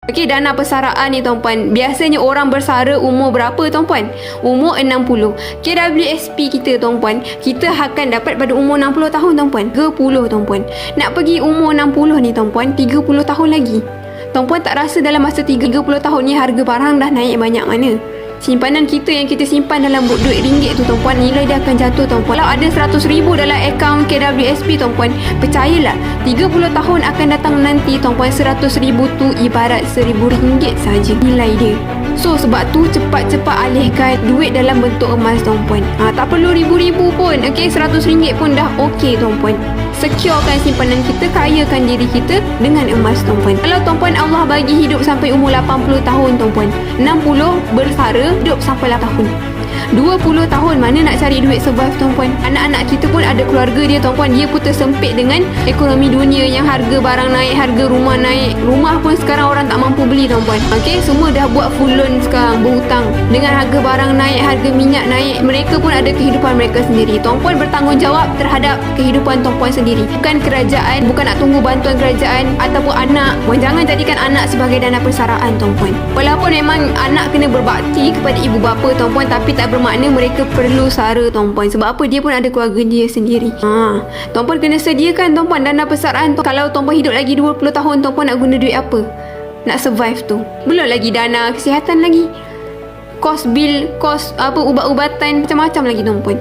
Okey, dana persaraan ni tuan-puan, biasanya orang bersara umur berapa tuan-puan? Umur 60. KWSP kita tuan-puan, kita akan dapat pada umur 60 tahun tuan-puan. 30 tuan-puan. Nak pergi umur 60 ni tuan-puan, 30 tahun lagi. Tuan-puan tak rasa dalam masa 30 tahun ni harga barang dah naik banyak mana? Simpanan kita yang kita simpan dalam duit ringgit tu tuan-puan, nilai dia akan jatuh tuan-puan. Kalau ada 100,000 dalam akaun KWSP tuan-puan, percayalah 30 tahun akan datang nanti tuan-puan, 100,000 tu ibarat RM1,000 saja nilai dia. So sebab tu cepat-cepat alihkan duit dalam bentuk emas tuan-puan. Tak perlu ribu-ribu pun. Okey, RM100 pun dah okey tuan-puan. Securekan simpanan kita, kayakan diri kita dengan emas tuan-puan. Kalau tuan-puan Allah bagi hidup sampai umur 80 tahun tuan-puan, 60 bersara hidup sampai 8 tahun, 20 tahun mana nak cari duit survive tuan-puan. Anak-anak kita pun ada keluarga dia tuan-puan, dia pun tersempit dengan ekonomi dunia yang harga barang naik, harga rumah naik. Rumah pun sekarang orang tak mampu beli tuan-puan. Okey, semua dah buat full loan sekarang, berhutang. Dengan harga barang naik, harga minyak naik, mereka pun ada kehidupan mereka sendiri. Tuan-puan bertanggungjawab terhadap kehidupan tuan-puan sendiri. Bukan kerajaan, bukan nak tunggu bantuan kerajaan ataupun anak. Jangan jadikan anak sebagai dana persaraan tuan-puan. Walaupun memang anak kena berbakti kepada ibu bapa tuan-puan, tapi tak bermakna mereka perlu sara tuan-puan. Sebab apa? Dia pun ada keluarga dia sendiri. Tuan-puan kena sediakan tuan-puan dana persaraan. Kalau tuan-puan hidup lagi 20 tahun, tuan-puan nak guna duit apa? Nak survive tu. Belum lagi dana kesihatan lagi. Kos bil, kos ubat-ubatan, macam-macam lagi tuan-puan.